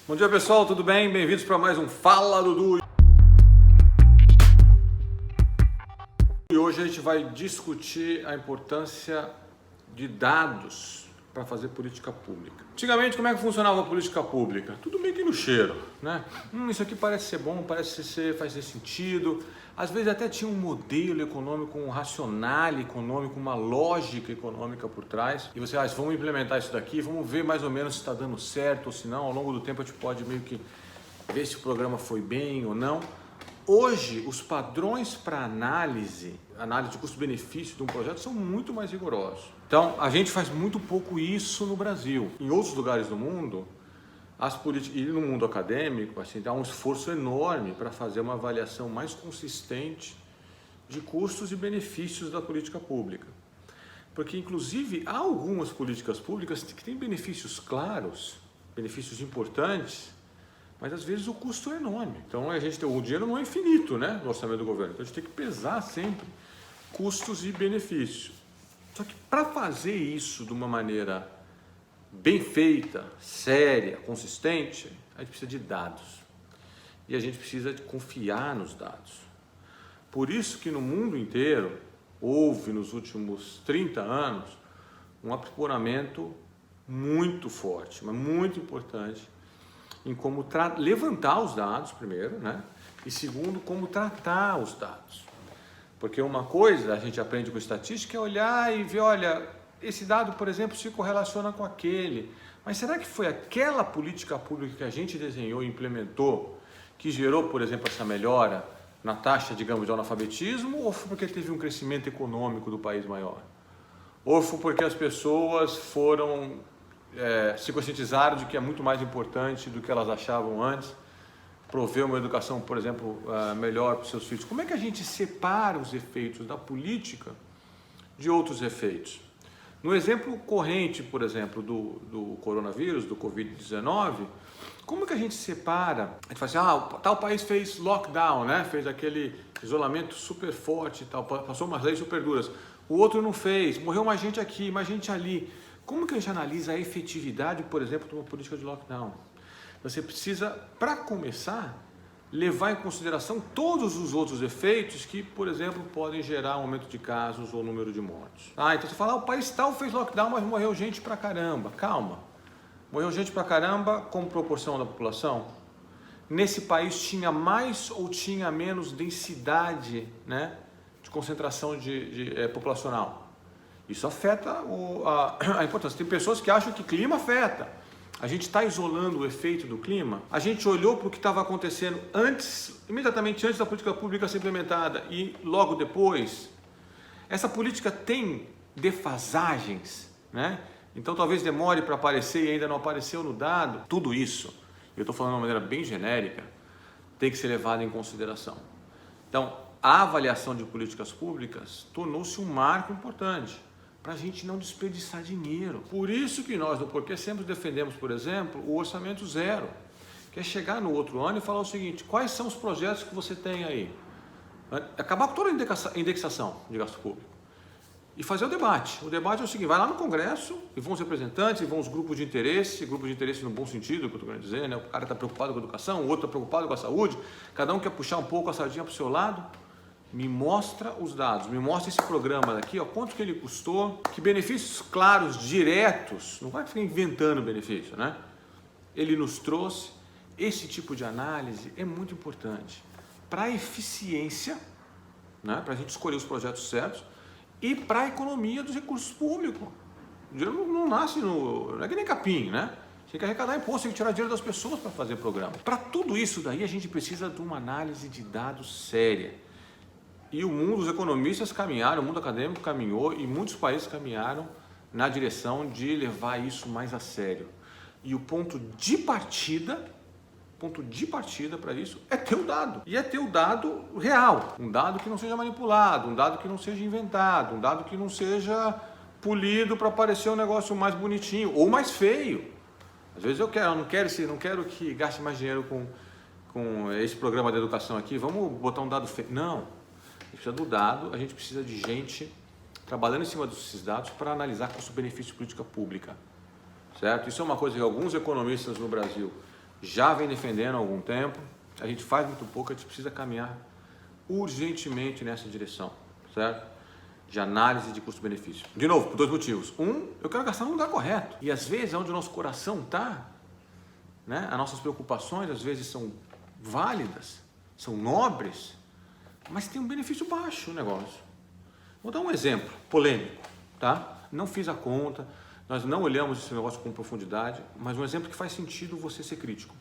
Bom dia, pessoal, tudo bem? Bem-vindos para mais um Fala Dudu. E hoje a gente vai discutir a importância de dados para fazer política pública. Antigamente, como é que funcionava a política pública? Tudo meio que no cheiro, né? Isso aqui parece ser bom, fazer sentido. Às vezes até tinha um modelo econômico, um racional econômico, uma lógica econômica por trás. E você, vamos implementar isso daqui, vamos ver mais ou menos se está dando certo ou se não. Ao longo do tempo a gente pode meio que ver se o programa foi bem ou não. Hoje, os padrões para análise de custo-benefício de um projeto são muito mais rigorosos. Então, a gente faz muito pouco isso no Brasil. Em outros lugares do mundo, as políticas, e no mundo acadêmico, há um esforço enorme para fazer uma avaliação mais consistente de custos e benefícios da política pública. Porque, inclusive, há algumas políticas públicas que têm benefícios claros, benefícios importantes, mas às vezes o custo é enorme. Então o dinheiro não é infinito, né, no orçamento do governo. Então a gente tem que pesar sempre custos e benefícios. Só que para fazer isso de uma maneira bem feita, séria, consistente, a gente precisa de dados. E a gente precisa de confiar nos dados. Por isso que no mundo inteiro houve nos últimos 30 anos um aprimoramento muito forte, mas muito importante, em como levantar os dados, primeiro, né? E segundo, como tratar os dados. Porque uma coisa a gente aprende com estatística é olhar e ver, olha, esse dado, por exemplo, se correlaciona com aquele. Mas será que foi aquela política pública que a gente desenhou e implementou que gerou, por exemplo, essa melhora na taxa, digamos, de analfabetismo, ou foi porque teve um crescimento econômico do país maior? Ou foi porque as pessoas se conscientizaram de que é muito mais importante do que elas achavam antes, prover uma educação, por exemplo, melhor para os seus filhos? Como é que a gente separa os efeitos da política de outros efeitos? No exemplo corrente, por exemplo, do coronavírus, do Covid-19, como que a gente separa? A gente fala assim, tal país fez lockdown, né? Fez aquele isolamento super forte, tal, passou umas leis super duras. O outro não fez, morreu mais gente aqui, mais gente ali. Como que a gente analisa a efetividade, por exemplo, de uma política de lockdown? Você precisa, para começar, levar em consideração todos os outros efeitos que, por exemplo, podem gerar aumento de casos ou número de mortes. Então você fala, o país tal fez lockdown, mas morreu gente pra caramba. Calma. Morreu gente pra caramba como proporção da população? Nesse país tinha mais ou tinha menos densidade, né, de concentração populacional? Isso afeta a importância. Tem pessoas que acham que clima afeta. A gente está isolando o efeito do clima. A gente olhou para o que estava acontecendo imediatamente antes da política pública ser implementada e logo depois. Essa política tem defasagens, né? Então talvez demore para aparecer e ainda não apareceu no dado. Tudo isso, eu estou falando de uma maneira bem genérica, tem que ser levado em consideração. Então, a avaliação de políticas públicas tornou-se um marco importante para a gente não desperdiçar dinheiro. Por isso que nós, no Porquê, sempre defendemos, por exemplo, o orçamento zero, que é chegar no outro ano e falar o seguinte, quais são os projetos que você tem aí? Acabar com toda a indexação de gasto público e fazer o debate. O debate é o seguinte, vai lá no Congresso e vão os representantes, e vão os grupos de interesse no bom sentido, que eu estou querendo dizer, né? O cara está preocupado com a educação, o outro está preocupado com a saúde, cada um quer puxar um pouco a sardinha para o seu lado. Me mostra os dados, me mostra esse programa daqui, quanto que ele custou, que benefícios claros, diretos, não vai ficar inventando benefício, né? Ele nos trouxe. Esse tipo de análise é muito importante para a eficiência, né? Para a gente escolher os projetos certos e para a economia dos recursos públicos. O dinheiro não nasce não é que nem capim, né? Tem que arrecadar imposto, tem que tirar dinheiro das pessoas para fazer programa. Para tudo isso daí, a gente precisa de uma análise de dados séria. E o mundo, os economistas caminharam, o mundo acadêmico caminhou e muitos países caminharam na direção de levar isso mais a sério. E o ponto de partida para isso é ter o dado. E é ter o dado real, um dado que não seja manipulado, um dado que não seja inventado, um dado que não seja polido para parecer um negócio mais bonitinho ou mais feio. Às vezes eu não quero que gaste mais dinheiro com esse programa de educação aqui, vamos botar um dado feio. Não. A gente precisa do dado, a gente precisa de gente trabalhando em cima desses dados para analisar custo-benefício de política pública, certo? Isso é uma coisa que alguns economistas no Brasil já vem defendendo há algum tempo. A gente faz muito pouco, a gente precisa caminhar urgentemente nessa direção, certo? De análise de custo-benefício. De novo, por dois motivos. Um, eu quero gastar no lugar correto. E às vezes, onde o nosso coração está, né? As nossas preocupações às vezes são válidas, são nobres, mas tem um benefício baixo o negócio. Vou dar um exemplo polêmico, tá? Não fiz a conta, nós não olhamos esse negócio com profundidade, mas um exemplo que faz sentido você ser crítico.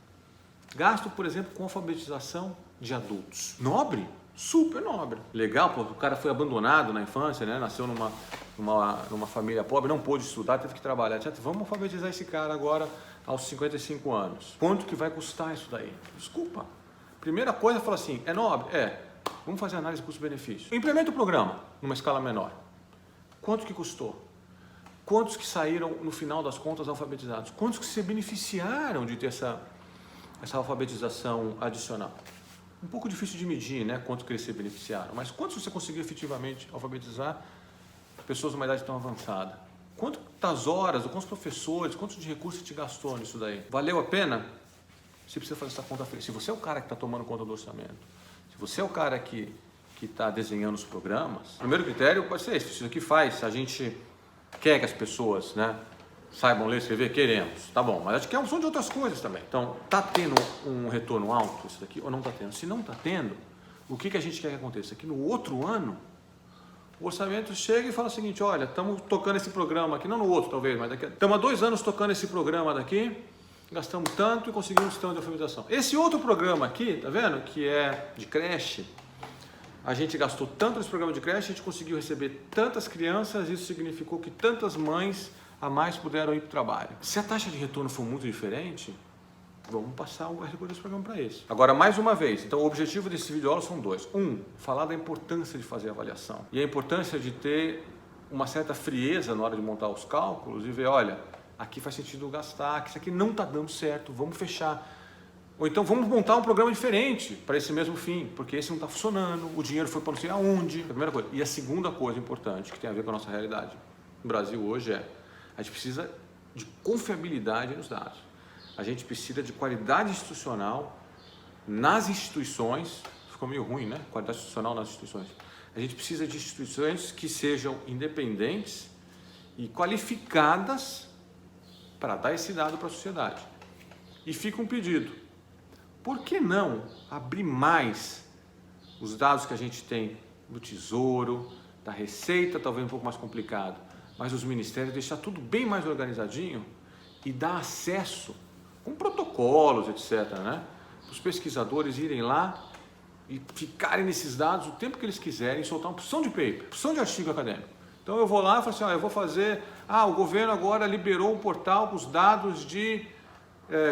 Gasto, por exemplo, com alfabetização de adultos. Nobre? Super nobre. Legal, pô, o cara foi abandonado na infância, né? Nasceu numa família pobre, não pôde estudar, teve que trabalhar, etc. Vamos alfabetizar esse cara agora aos 55 anos. Quanto que vai custar isso daí? Desculpa. Primeira coisa, fala assim, é nobre? É. Vamos fazer análise de custo-benefício. Implementa o programa numa escala menor. Quanto que custou? Quantos que saíram, no final das contas, alfabetizados? Quantos que se beneficiaram de ter essa alfabetização adicional? Um pouco difícil de medir, né? Quantos que eles se beneficiaram. Mas quantos você conseguiu efetivamente alfabetizar pessoas de uma idade tão avançada? Quantas horas, quantos professores, quantos de recursos você te gastou nisso daí? Valeu a pena? Você precisa fazer essa conta fria. Se você é o cara que está tomando conta do orçamento, se você é o cara que está desenhando os programas, o primeiro critério pode ser esse. Isso aqui faz, a gente quer que as pessoas, né, saibam ler e escrever, queremos, tá bom, mas a gente quer uma opção de outras coisas também. Então, tá tendo um retorno alto isso daqui ou não tá tendo? Se não tá tendo, o que a gente quer que aconteça? Que no outro ano, o orçamento chega e fala o seguinte, olha, estamos tocando esse programa aqui, não no outro talvez, mas daqui, estamos há 2 anos tocando esse programa daqui, gastamos tanto e conseguimos tanto de alfabetização. Esse outro programa aqui, tá vendo, que é de creche, a gente gastou tanto nesse programa de creche, a gente conseguiu receber tantas crianças, isso significou que tantas mães a mais puderam ir para o trabalho. Se a taxa de retorno for muito diferente, vamos passar o recurso desse programa para esse. Agora, mais uma vez, então o objetivo desse vídeo aula são 2. Falar da importância de fazer a avaliação e a importância de ter uma certa frieza na hora de montar os cálculos e ver, olha, aqui faz sentido gastar, que isso aqui não está dando certo, vamos fechar. Ou então vamos montar um programa diferente para esse mesmo fim, porque esse não está funcionando, o dinheiro foi para não sei aonde. A primeira coisa. E a segunda coisa importante, que tem a ver com a nossa realidade no Brasil hoje é, a gente precisa de confiabilidade nos dados. A gente precisa de qualidade institucional nas instituições. Ficou meio ruim, né? Qualidade institucional nas instituições. A gente precisa de instituições que sejam independentes e qualificadas para dar esse dado para a sociedade. E fica um pedido. Por que não abrir mais os dados que a gente tem do Tesouro, da Receita, talvez um pouco mais complicado, mas os ministérios, deixar tudo bem mais organizadinho e dar acesso, com protocolos, etc., né? Para os pesquisadores irem lá e ficarem nesses dados o tempo que eles quiserem, soltar uma porção de paper, porção de artigo acadêmico. Então eu vou lá e falo assim, eu vou fazer, o governo agora liberou um portal com os dados de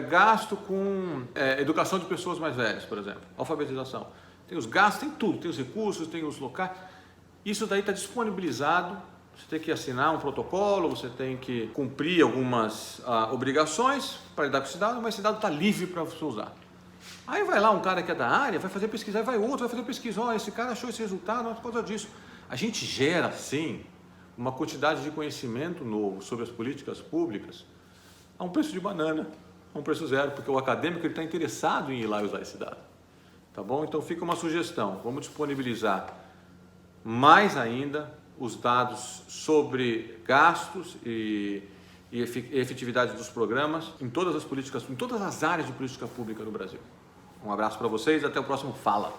gasto com educação de pessoas mais velhas, por exemplo, alfabetização. Tem os gastos, tem tudo, tem os recursos, tem os locais. Isso daí está disponibilizado. Você tem que assinar um protocolo, você tem que cumprir algumas obrigações para lidar com esse dado, mas esse dado está livre para você usar. Aí vai lá um cara que é da área, vai fazer pesquisa, aí vai outro, vai fazer pesquisa, esse cara achou esse resultado, por causa disso. A gente gera, sim, uma quantidade de conhecimento novo sobre as políticas públicas a um preço de banana, a um preço zero, porque o acadêmico está interessado em ir lá e usar esse dado. Tá bom? Então fica uma sugestão, vamos disponibilizar mais ainda os dados sobre gastos e efetividade dos programas em todas as políticas, em todas as áreas de política pública no Brasil. Um abraço para vocês, até o próximo Fala!